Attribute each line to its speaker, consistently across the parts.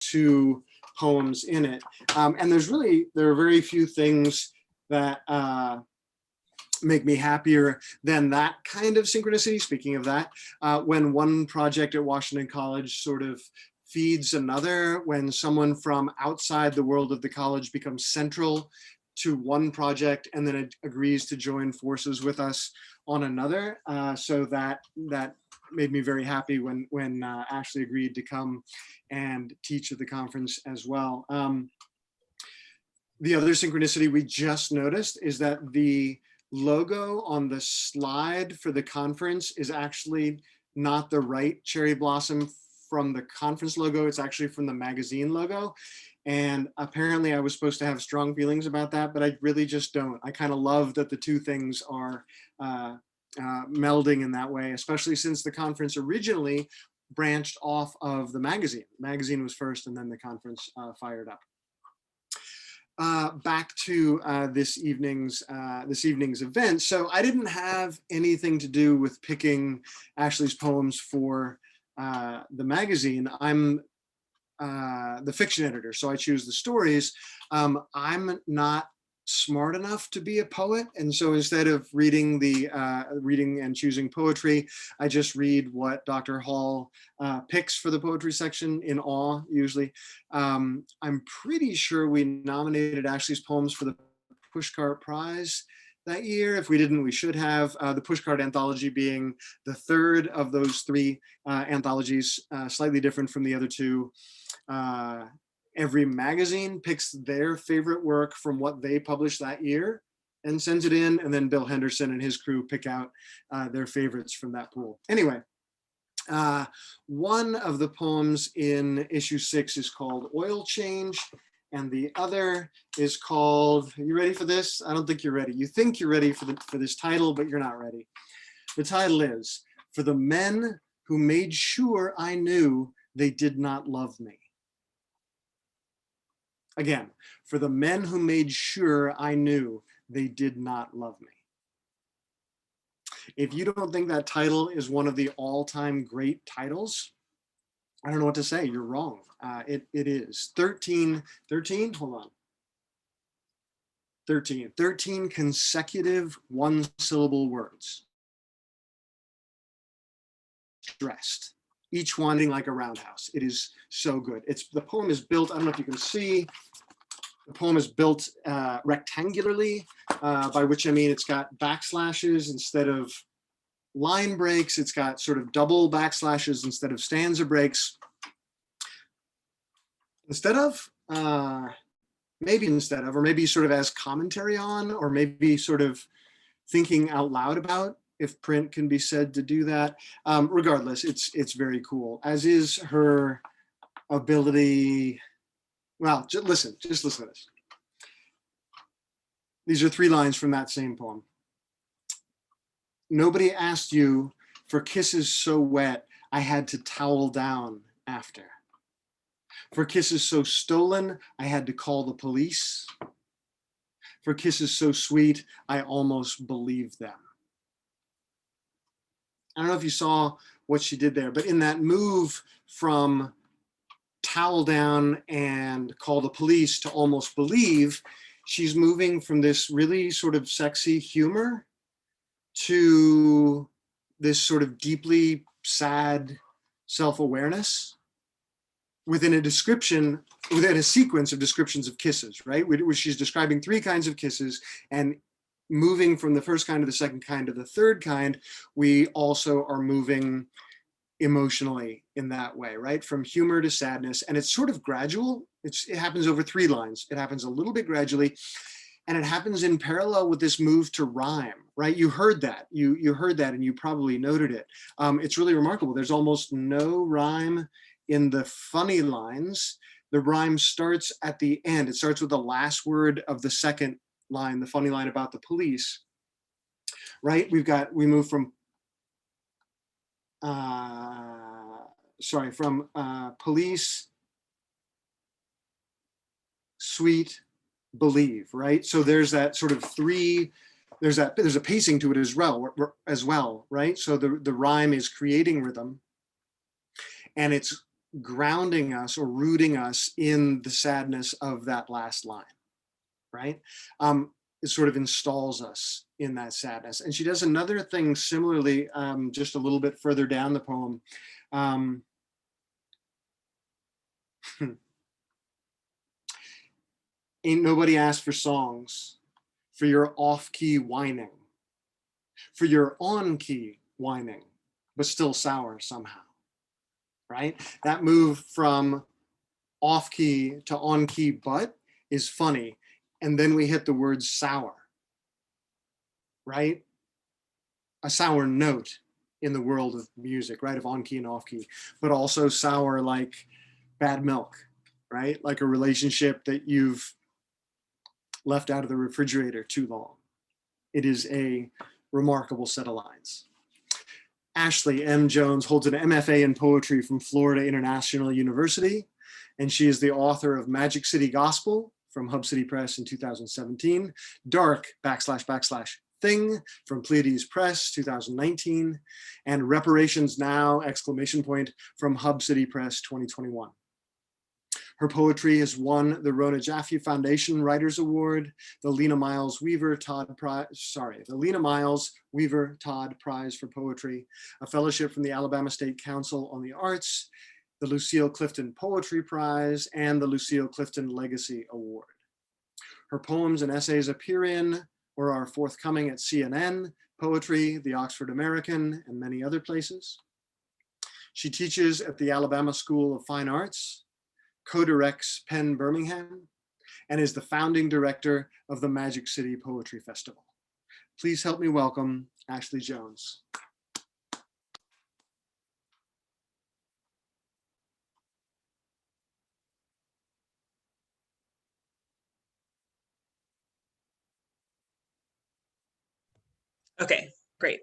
Speaker 1: 2 poems in it. And there are very few things that make me happier than that kind of synchronicity. Speaking of that, when one project at Washington College sort of feeds another, when someone from outside the world of the college becomes central to one project and then it agrees to join forces with us on another. So that made me very happy when Ashley agreed to come and teach at the conference as well. The other synchronicity we just noticed is that the logo on the slide for the conference is actually not the right cherry blossom from the conference logo. It's actually from the magazine logo. And apparently I was supposed to have strong feelings about that, but I really just don't. I kind of love that the two things are melding in that way, especially since the conference originally branched off of the magazine. The magazine was first and then the conference fired up. Back to this evening's event. So I didn't have anything to do with picking Ashley's poems for the magazine. I'm the fiction editor, so I choose the stories. I'm not smart enough to be a poet, and so instead of reading and choosing poetry, I just read what Dr. Hall picks for the poetry section in awe, usually. I'm pretty sure we nominated Ashley's poems for the Pushcart Prize that year. If we didn't, we should have. The Pushcart anthology being the third of those 3 anthologies, slightly different from the other 2. Every magazine picks their favorite work from what they published that year and sends it in, and then Bill Henderson and his crew pick out their favorites from that pool. Anyway, one of the poems in issue 6 is called Oil Change, and the other is called, are you ready for this? I don't think you're ready. You think you're ready for this title, but you're not ready. The title is, For the Men Who Made Sure I Knew They Did Not Love Me. Again, for the men who made sure I knew they did not love me. If you don't think that title is one of the all-time great titles, I don't know what to say. You're wrong. It is 13, hold on. 13 consecutive one-syllable words. Stressed. Each one ending like a roundhouse. It is so good. The poem is built, I don't know if you can see, the poem is built rectangularly, by which I mean it's got backslashes instead of line breaks. It's got sort of double backslashes instead of stanza breaks. Or maybe sort of as commentary on, or maybe sort of thinking out loud about, if print can be said to do that. Regardless, it's very cool, as is her ability. Well, just listen to this. These are 3 lines from that same poem. Nobody asked you for kisses so wet I had to towel down after. For kisses so stolen I had to call the police. For kisses so sweet I almost believed them. I don't know if you saw what she did there, but in that move from towel down and call the police to almost believe, she's moving from this really sort of sexy humor to this sort of deeply sad self-awareness within a sequence of descriptions of kisses, right? Where she's describing 3 kinds of kisses, and moving from the first kind to the second kind to the third kind, we also are moving emotionally in that way, right? From humor to sadness. And it's sort of gradual. It happens over 3 lines. It happens a little bit gradually. And it happens in parallel with this move to rhyme, right? You heard that. You heard that, and you probably noted it. It's really remarkable. There's almost no rhyme in the funny lines. The rhyme starts at the end. It starts with the last word of the second line, the funny line about the police, right? We move from police, sweet, believe, right? So there's that sort of 3, there's a pacing to it as well, right? So the rhyme is creating rhythm, and it's grounding us or rooting us in the sadness of that last line, right? It sort of installs us in that sadness. And she does another thing similarly, just a little bit further down the poem. Ain't nobody asked for songs, for your off-key whining, for your on-key whining, but still sour somehow, right? That move from off-key to on-key but is funny. And then we hit the word sour, right? A sour note in the world of music, right? Of on-key and off-key, but also sour like bad milk, right? Like a relationship that you've left out of the refrigerator too long. It is a remarkable set of lines. Ashley M. Jones holds an MFA in poetry from Florida International University, and she is the author of Magic City Gospel from Hub City Press in 2017, Dark / Thing from Pleiades Press 2019, and Reparations Now! From Hub City Press 2021. Her poetry has won the Rona Jaffe Foundation Writers Award, the Lena Miles Weaver Todd Prize for Poetry, a fellowship from the Alabama State Council on the Arts, the Lucille Clifton Poetry Prize, and the Lucille Clifton Legacy Award. Her poems and essays appear in or are forthcoming at CNN, Poetry, the Oxford American, and many other places. She teaches at the Alabama School of Fine Arts, co-directs Penn Birmingham, and is the founding director of the Magic City Poetry Festival. Please help me welcome Ashley Jones.
Speaker 2: Okay, great.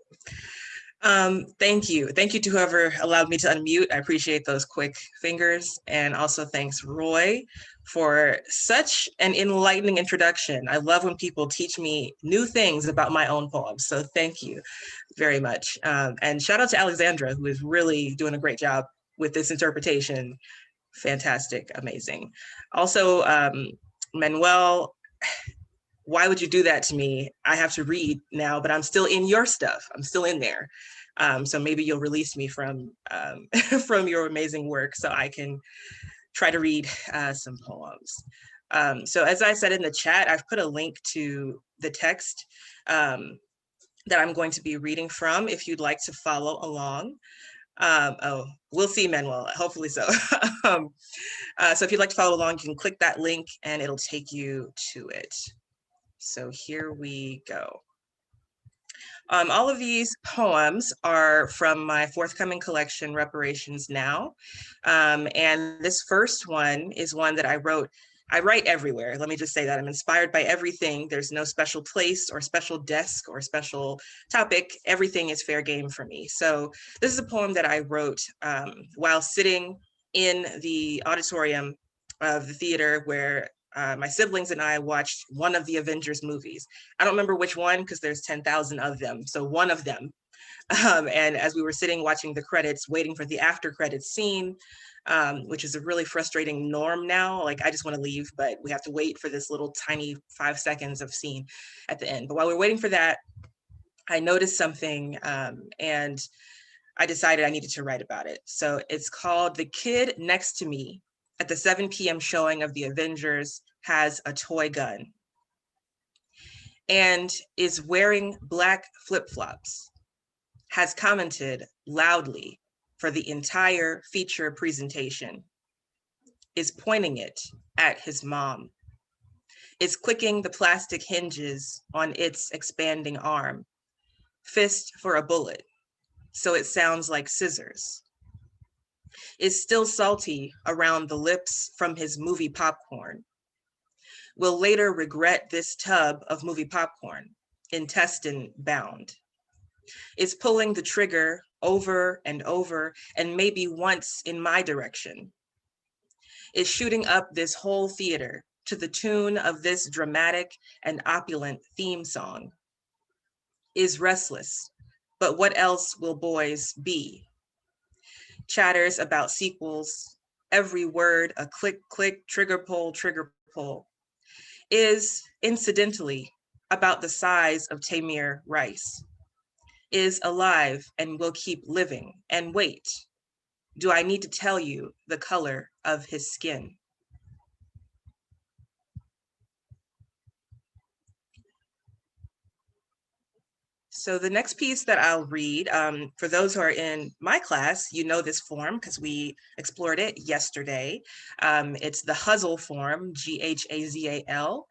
Speaker 2: Thank you. Thank you to whoever allowed me to unmute. I appreciate those quick fingers. And also thanks, Roy, for such an enlightening introduction. I love when people teach me new things about my own poems. So thank you very much. And shout out to Alexandra, who is really doing a great job with this interpretation. Fantastic, amazing. Also, Manuel, why would you do that to me? I have to read now, but I'm still in your stuff. I'm still in there. So maybe you'll release me from from your amazing work so I can try to read some poems. So as I said in the chat, I've put a link to the text that I'm going to be reading from if you'd like to follow along. Oh, we'll see, Manuel, hopefully so. So if you'd like to follow along, you can click that link and it'll take you to it. So here we go. All of these poems are from my forthcoming collection, Reparations Now. And this first one is one that I wrote. I write everywhere. Let me just say that. I'm inspired by everything. There's no special place or special desk or special topic. Everything is fair game for me. So this is a poem that I wrote while sitting in the auditorium of the theater where my siblings and I watched one of the Avengers movies. I don't remember which one because there's 10,000 of them. So one of them. And as we were sitting watching the credits, waiting for the after credits scene, which is a really frustrating norm now. Like I just want to leave, but we have to wait for this little tiny 5 seconds of scene at the end. But while we're waiting for that, I noticed something and I decided I needed to write about it. So it's called The Kid Next to Me at the 7 p.m. showing of The Avengers has a toy gun and is wearing black flip-flops, has commented loudly for the entire feature presentation, is pointing it at his mom, is clicking the plastic hinges on its expanding arm, fist for a bullet, so it sounds like scissors, is still salty around the lips from his movie popcorn, will later regret this tub of movie popcorn, intestine bound, is pulling the trigger over and over and maybe once in my direction, is shooting up this whole theater to the tune of this dramatic and opulent theme song, is restless, but what else will boys be? Chatters about sequels, every word a click, click, trigger pull, is incidentally about the size of Tamir Rice, is alive and will keep living. And wait, do I need to tell you the color of his skin? So the next piece that I'll read, for those who are in my class, you know this form because we explored it yesterday. It's the Ghazal form, Ghazal,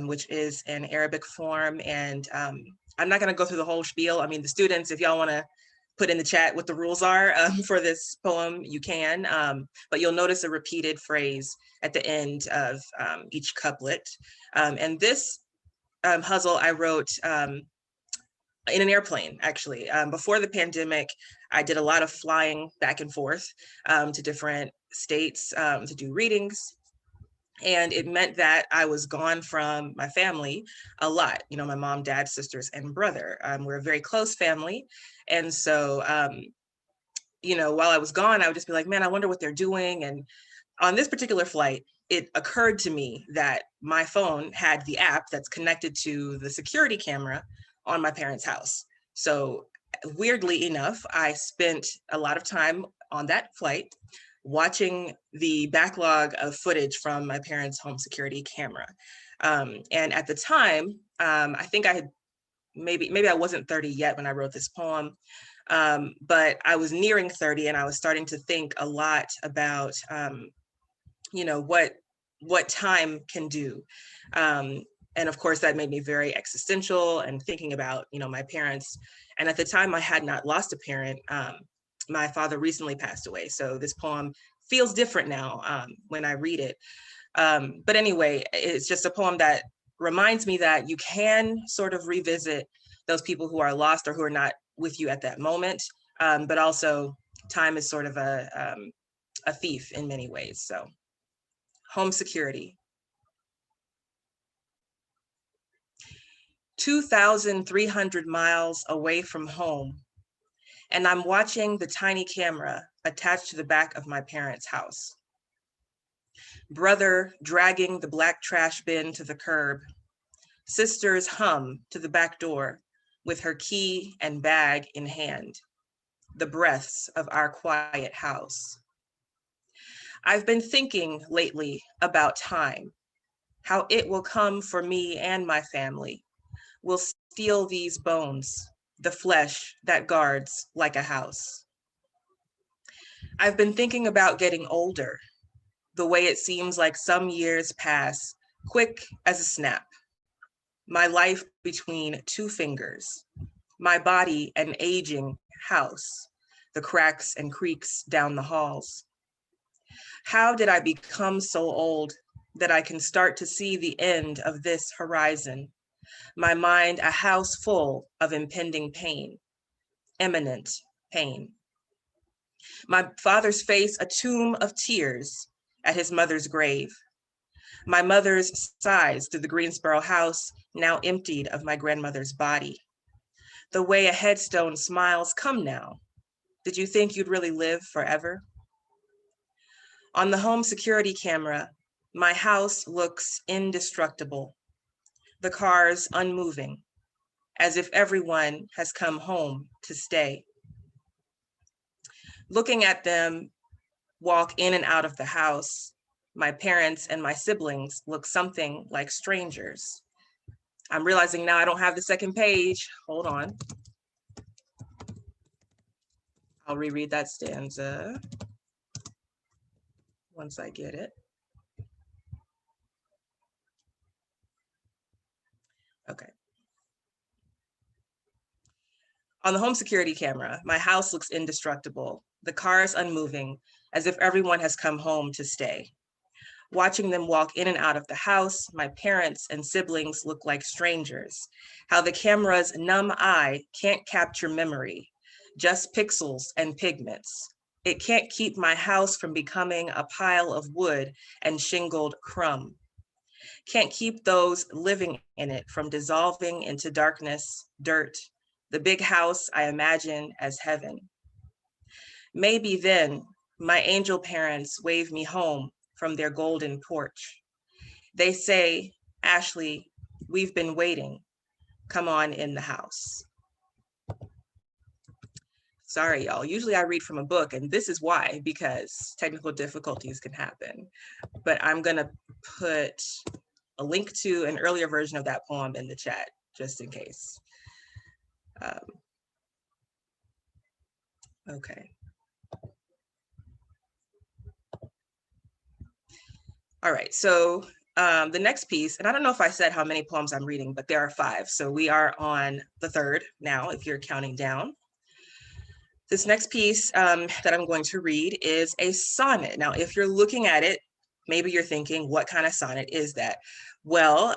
Speaker 2: which is an Arabic form. And I'm not going to go through the whole spiel. I mean, the students, if y'all want to put in the chat what the rules are for this poem, you can. But you'll notice a repeated phrase at the end of each couplet. And this Ghazal I wrote in an airplane, actually. Before the pandemic, I did a lot of flying back and forth to different states to do readings. And it meant that I was gone from my family a lot. You know, my mom, dad, sisters, and brother. We're a very close family. And so, you know, while I was gone, I would just be like, man, I wonder what they're doing. And on this particular flight, it occurred to me that my phone had the app that's connected to the security camera on my parents' house. So weirdly enough, I spent a lot of time on that flight watching the backlog of footage from my parents' home security camera. And at the time, I think I had maybe I wasn't 30 yet when I wrote this poem, but I was nearing 30 and I was starting to think a lot about, you know, what time can do. And of course, that made me very existential and thinking about, you know, my parents. And at the time, I had not lost a parent. My father recently passed away. So this poem feels different now when I read it. But anyway, it's just a poem that reminds me that you can sort of revisit those people who are lost or who are not with you at that moment. But also time is sort of a thief in many ways. So home security. 2,300 miles away from home, and I'm watching the tiny camera attached to the back of my parents' house. Brother dragging the black trash bin to the curb. Sisters hum to the back door with her key and bag in hand. The breaths of our quiet house. I've been thinking lately about time, how it will come for me and my family. We'll steal these bones, the flesh that guards like a house. I've been thinking about getting older, the way it seems like some years pass, quick as a snap. My life between two fingers, my body an aging house, the cracks and creaks down the halls. How did I become so old that I can start to see the end of this horizon? My mind a house full of impending pain, imminent pain. My father's face a tomb of tears at his mother's grave. My mother's sighs through the Greensboro house, now emptied of my grandmother's body. The way a headstone smiles, come now. Did you think you'd really live forever? On the home security camera, my house looks indestructible. The cars unmoving, as if everyone has come home to stay. Looking at them walk in and out of the house, my parents and my siblings look something like strangers. I'm realizing now I don't have the second page. Hold on. I'll reread that stanza once I get it. Okay. On the home security camera, my house looks indestructible, the cars unmoving, as if everyone has come home to stay. Watching them walk in and out of the house, my parents and siblings look like strangers. How the camera's numb eye can't capture memory, just pixels and pigments. It can't keep my house from becoming a pile of wood and shingled crumb. Can't keep those living in it from dissolving into darkness, dirt, the big house I imagine as heaven. Maybe then My angel parents wave me home from their golden porch. They say, Ashley, we've been waiting. Come on in the house. Sorry, y'all. Usually I read from a book, and this is why, because technical difficulties can happen. But I'm going to put a link to an earlier version of that poem in the chat, just in case. Okay. All right, so the next piece, and I don't know if I said how many poems I'm reading, but there are 5. So we are on the 3rd now, if you're counting down. This next piece that I'm going to read is a sonnet. Now, if you're looking at it, maybe you're thinking, what kind of sonnet is that? Well,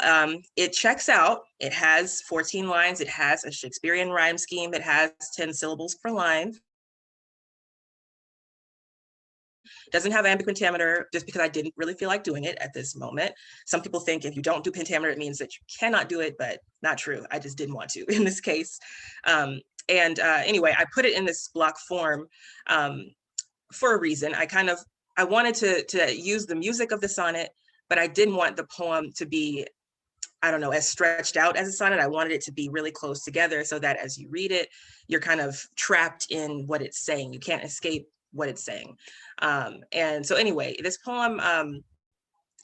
Speaker 2: it checks out. It has 14 lines. It has a Shakespearean rhyme scheme. It has 10 syllables per line. Doesn't have iambic pentameter, just because I didn't really feel like doing it at this moment. Some people think if you don't do pentameter, it means that you cannot do it, but not true. I just didn't want to in this case. Anyway, I put it in this block form for a reason. I wanted to use the music of the sonnet, but I didn't want the poem to be, I don't know, as stretched out as a sonnet. I wanted it to be really close together so that as you read it, you're kind of trapped in what it's saying. You can't escape what it's saying. And so anyway, this poem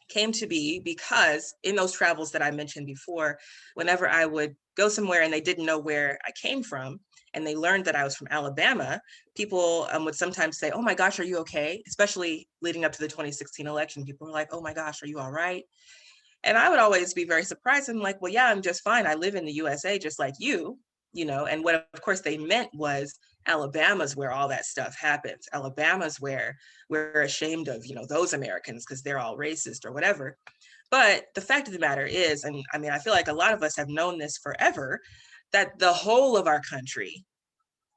Speaker 2: came to be because in those travels that I mentioned before, whenever I would go somewhere and they didn't know where I came from, and they learned that I was from Alabama, people would sometimes say, oh my gosh, are you okay? Especially leading up to the 2016 election, people were like, oh my gosh, are you all right? And I would always be very surprised. I'm like, well, yeah, I'm just fine. I live in the USA just like you know, and what of course they meant was Alabama's where all that stuff happens. Alabama's where we're ashamed of, you know, those Americans because they're all racist or whatever. But the fact of the matter is, and I mean, I feel like a lot of us have known this forever, that the whole of our country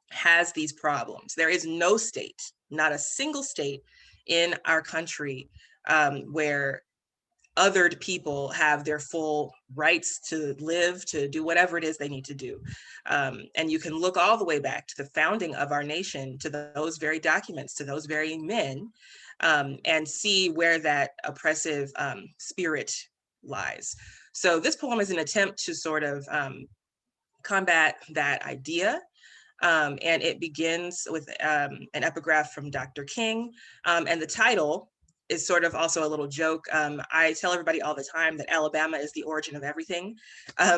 Speaker 2: has these problems. There is no state, not a single state in our country where othered people have their full rights to live, to do whatever it is they need to do. And you can look all the way back to the founding of our nation, to those very documents, to those very men, and see where that oppressive spirit lies. So this poem is an attempt to sort of combat that idea. And it begins with an epigraph from Dr. King. And the title is sort of also a little joke. I tell everybody all the time that Alabama is the origin of everything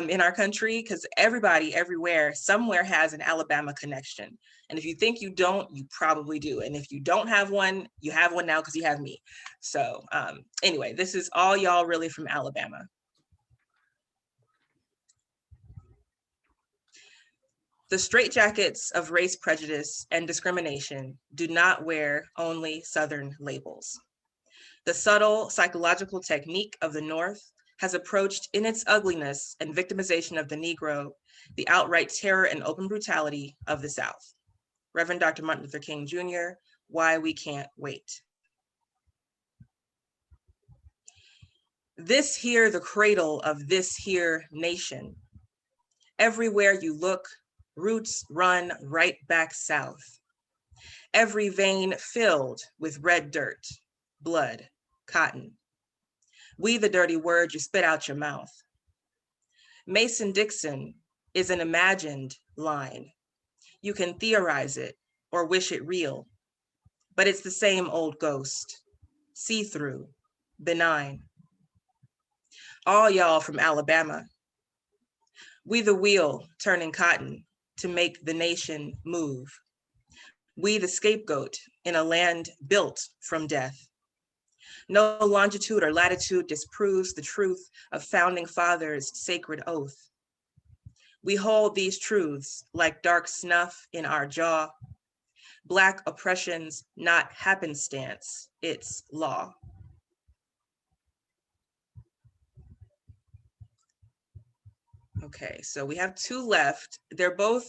Speaker 2: in our country, because everybody everywhere somewhere has an Alabama connection. And if you think you don't, you probably do. And if you don't have one, you have one now because you have me. So anyway, this is all y'all really from Alabama. The straitjackets of race prejudice and discrimination do not wear only Southern labels. The subtle psychological technique of the North has approached in its ugliness and victimization of the Negro, the outright terror and open brutality of the South. Reverend Dr. Martin Luther King Jr., Why We Can't Wait. This here, the cradle of this here nation. Everywhere you look, roots run right back south. Every vein filled with red dirt, blood, cotton. We the dirty word you spit out your mouth. Mason-Dixon is an imagined line. You can theorize it or wish it real, but it's the same old ghost, see-through, benign. All y'all from Alabama. We the wheel turning cotton to make the nation move. We the scapegoat in a land built from death. No longitude or latitude disproves the truth of founding fathers' sacred oath. We hold these truths like dark snuff in our jaw. Black oppression's not happenstance, it's law. Okay, so we have 2 left. They're both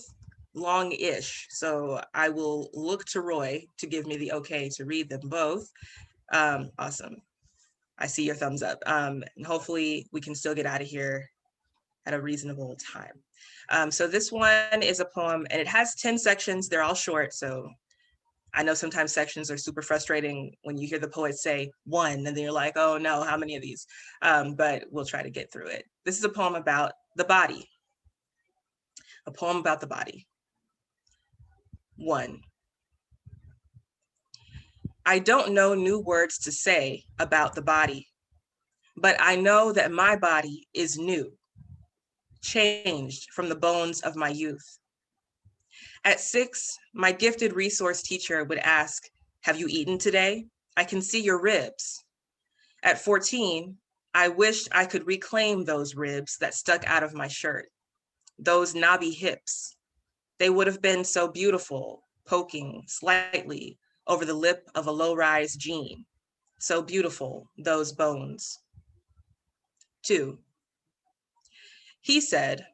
Speaker 2: long-ish, so I will look to Roy to give me the okay to read them both. Awesome. I see your thumbs up. And hopefully we can still get out of here at a reasonable time. So this one is a poem and it has 10 sections. They're all short, so I know sometimes sections are super frustrating when you hear the poet say one, and then you're like, oh no, how many of these? But we'll try to get through it. This is a poem about the body, a poem about the body. 1. I don't know new words to say about the body, but I know that my body is new, changed from the bones of my youth. At 6, my gifted resource teacher would ask, have you eaten today? I can see your ribs. At 14, I wished I could reclaim those ribs that stuck out of my shirt, those knobby hips. They would have been so beautiful, poking slightly over the lip of a low-rise jean. So beautiful, those bones. 2, he said,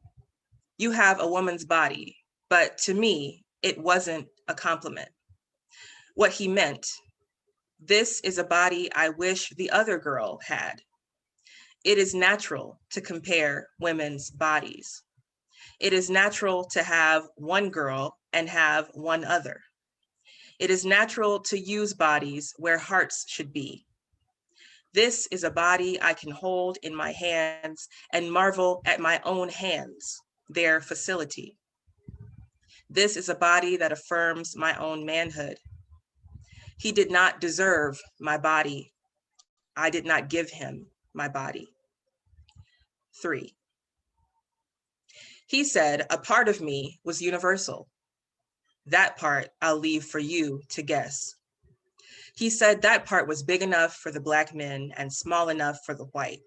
Speaker 2: you have a woman's body, but to me, it wasn't a compliment. What he meant, this is a body I wish the other girl had. It is natural to compare women's bodies. It is natural to have one girl and have one other. It is natural to use bodies where hearts should be. This is a body I can hold in my hands and marvel at my own hands, their facility. This is a body that affirms my own manhood. He did not deserve my body. I did not give him my body. 3, he said a part of me was universal. That part I'll leave for you to guess. He said that part was big enough for the Black men and small enough for the white.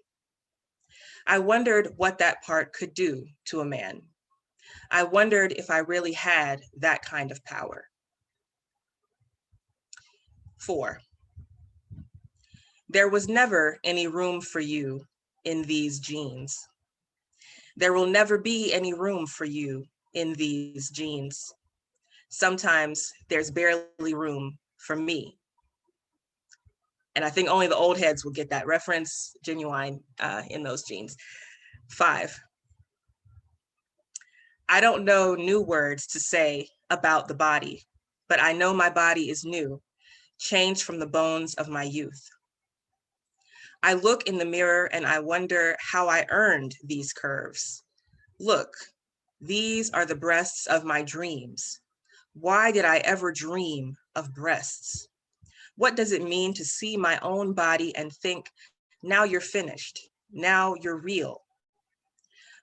Speaker 2: I wondered what that part could do to a man. I wondered if I really had that kind of power. 4, there was never any room for you in these jeans. There will never be any room for you in these jeans. Sometimes there's barely room for me. And I think only the old heads will get that reference, Genuine in those jeans. 5, I don't know new words to say about the body, but I know my body is new, changed from the bones of my youth. I look in the mirror and I wonder how I earned these curves. Look, these are the breasts of my dreams. Why did I ever dream of breasts? What does it mean to see my own body and think, now you're finished, now you're real?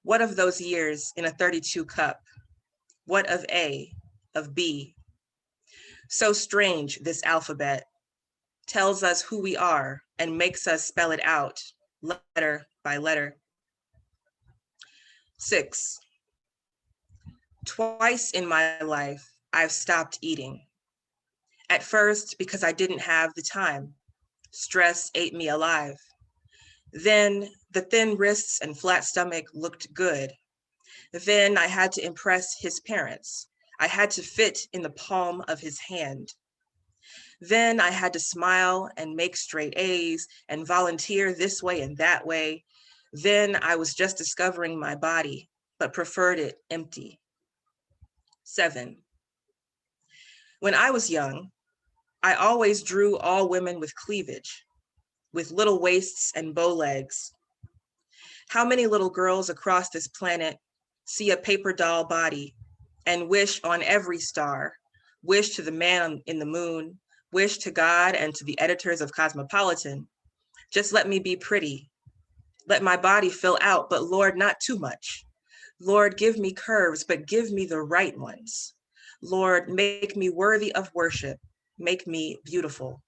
Speaker 2: What of those years in a 32 cup? What of A, of B? So strange, this alphabet tells us who we are and makes us spell it out, letter by letter. 6, twice in my life, I've stopped eating. At first, because I didn't have the time. Stress ate me alive. Then the thin wrists and flat stomach looked good. Then I had to impress his parents. I had to fit in the palm of his hand. Then I had to smile and make straight A's and volunteer this way and that way. Then I was just discovering my body, but preferred it empty. 7, when I was young, I always drew all women with cleavage, with little waists and bow legs. How many little girls across this planet see a paper doll body and wish on every star, wish to the man in the moon, wish to God and to the editors of Cosmopolitan, just let me be pretty. Let my body fill out, but Lord, not too much. Lord, give me curves, but give me the right ones. Lord, make me worthy of worship. Make me beautiful.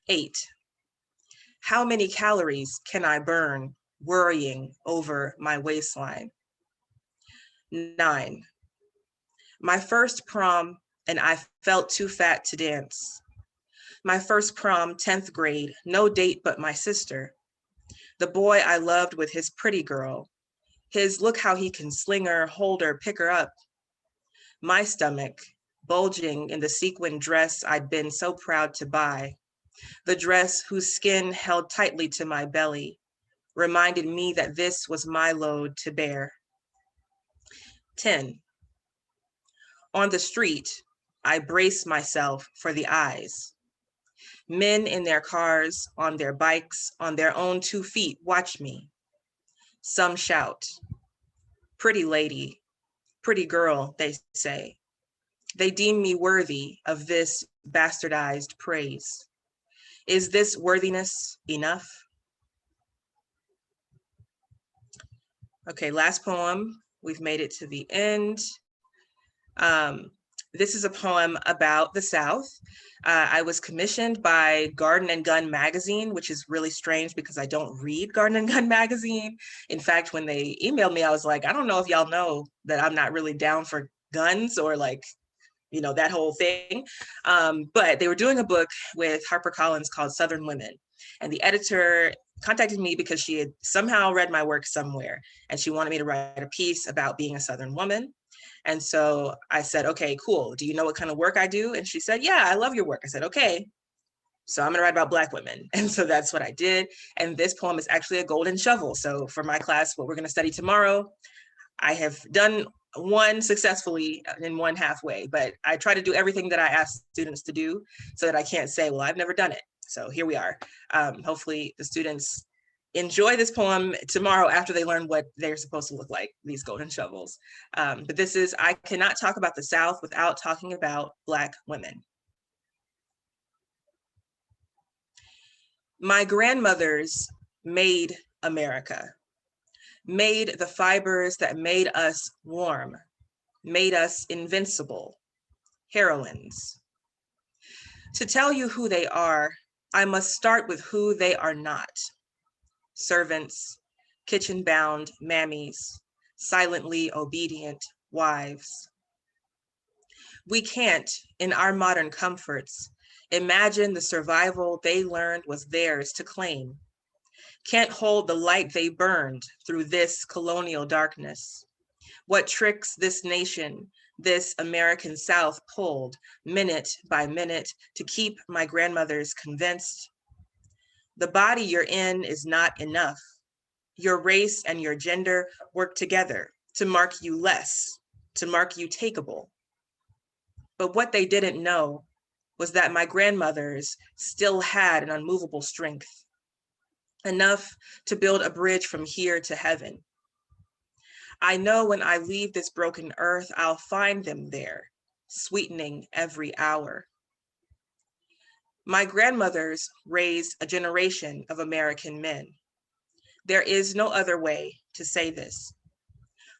Speaker 2: 8, how many calories can I burn worrying over my waistline? 9, my first prom and I felt too fat to dance. My first prom, 10th grade, no date but my sister. The boy I loved with his pretty girl, his look how he can sling her, hold her, pick her up. My stomach, bulging in the sequin dress I'd been so proud to buy. The dress whose skin held tightly to my belly, reminded me that this was my load to bear. 10, on the street, I brace myself for the eyes. Men in their cars, on their bikes, on their own 2 feet, watch me. Some shout, "Pretty lady, pretty girl," they say. They deem me worthy of this bastardized praise. Is this worthiness enough? Okay, last poem. We've made it to the end. This is a poem about the South. I was commissioned by Garden and Gun magazine, which is really strange because I don't read Garden and Gun magazine. In fact, when they emailed me, I was like, I don't know if y'all know that I'm not really down for guns or like, you know, that whole thing. But they were doing a book with HarperCollins called Southern Women. And the editor contacted me because she had somehow read my work somewhere and she wanted me to write a piece about being a Southern woman. And so I said, okay, cool. Do you know what kind of work I do? And she said, yeah, I love your work. I said, okay, so I'm gonna write about Black women. And so that's what I did. And this poem is actually a golden shovel. So for my class, what we're gonna study tomorrow, I have done one successfully in one halfway, but I try to do everything that I ask students to do so that I can't say, well, I've never done it. So here we are. Hopefully the students enjoy this poem tomorrow after they learn what they're supposed to look like, these golden shovels. But this is, I cannot talk about the South without talking about Black women. My grandmothers made America, made the fibers that made us warm, made us invincible, heroines. To tell you who they are, I must start with who they are not. Servants, kitchen-bound mammies, silently obedient wives. We can't, in our modern comforts, imagine the survival they learned was theirs to claim. Can't hold the light they burned through this colonial darkness. What tricks this nation, this American South pulled minute by minute to keep my grandmothers convinced. The body you're in is not enough. Your race and your gender work together to mark you less, to mark you takeable. But what they didn't know was that my grandmothers still had an unmovable strength, enough to build a bridge from here to heaven. I know when I leave this broken earth, I'll find them there, sweetening every hour. My grandmothers raised a generation of American men. There is no other way to say this.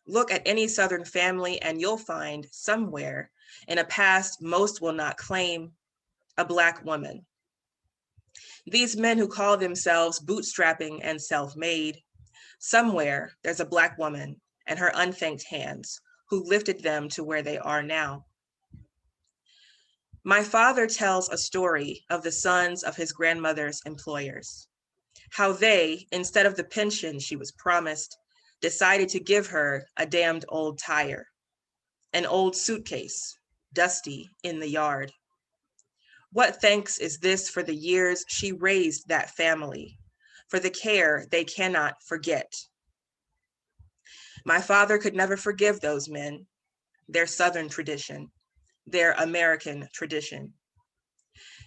Speaker 2: Look at any Southern family and you'll find somewhere in a past most will not claim a Black woman. These men who call themselves bootstrapping and self-made, somewhere there's a Black woman and her unthanked hands who lifted them to where they are now. My father tells a story of the sons of his grandmother's employers, how they, instead of the pension she was promised, decided to give her a damned old tire, an old suitcase, dusty in the yard. What thanks is this for the years she raised that family, for the care they cannot forget? My father could never forgive those men, their Southern tradition, their American tradition.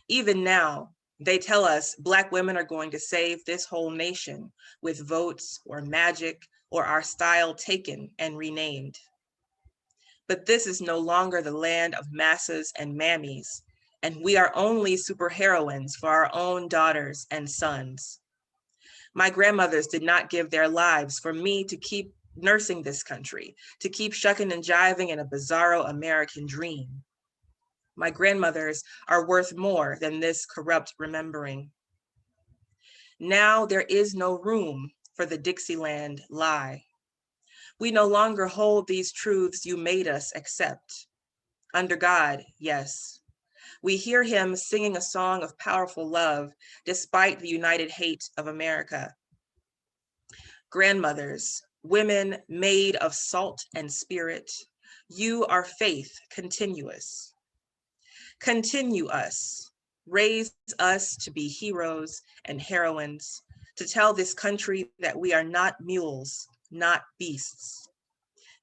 Speaker 2: Even now, they tell us Black women are going to save this whole nation with votes or magic or our style taken and renamed. But this is no longer the land of masses and mammies, and we are only superheroines for our own daughters and sons. My grandmothers did not give their lives for me to keep nursing this country, to keep shucking and jiving in a bizarro American dream. My grandmothers are worth more than this corrupt remembering. Now there is no room for the Dixieland lie. We no longer hold these truths you made us accept. Under God, yes. We hear him singing a song of powerful love despite the united hate of America. Grandmothers, women made of salt and spirit, you are faith continuous. Continue us, raise us to be heroes and heroines, to tell this country that we are not mules, not beasts.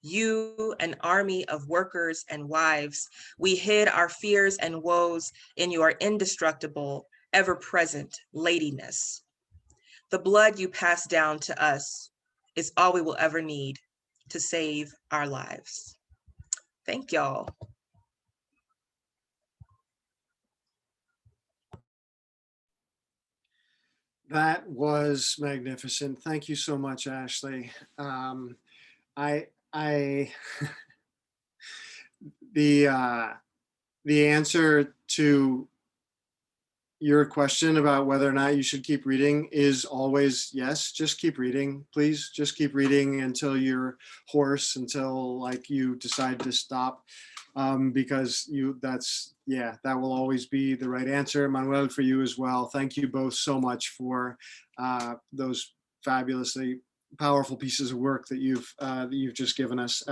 Speaker 2: You, an army of workers and wives, we hid our fears and woes in your indestructible, ever-present ladiness. The blood you pass down to us is all we will ever need to save our lives. Thank y'all.
Speaker 1: That was magnificent. Thank you so much, Ashley. I the answer to your question about whether or not you should keep reading is always yes. Just keep reading, please. Just keep reading until you're hoarse, until like you decide to stop, because that will always be the right answer. Manuel, for you as well. Thank you both so much for those fabulously powerful pieces of work that you've just given us.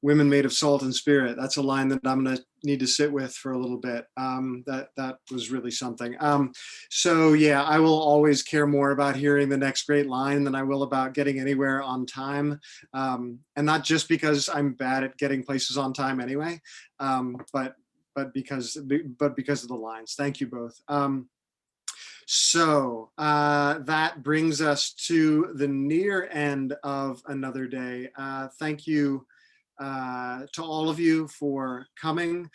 Speaker 1: Women made of salt and spirit. That's a line that I'm going to need to sit with for a little bit. That was really something. So yeah, I will always care more about hearing the next great line than I will about getting anywhere on time. And not just because I'm bad at getting places on time anyway, but because of the lines. Thank you both. So that brings us to the near end of another day. Thank you to all of you for coming.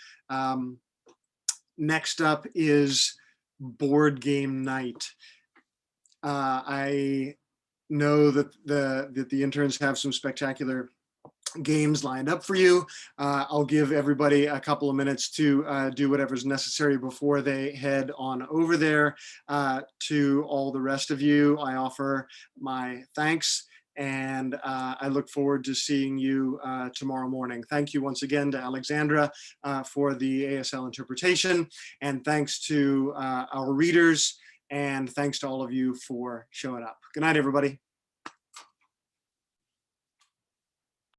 Speaker 1: Next up is board game night. I know that the interns have some spectacular games lined up for you. I'll give everybody a couple of minutes to do whatever's necessary before they head on over there. To all the rest of you, I offer my thanks, and I look forward to seeing you tomorrow morning. Thank you once again to Alexandra for the ASL interpretation, and thanks to our readers, and thanks to all of you for showing up. Good night, everybody.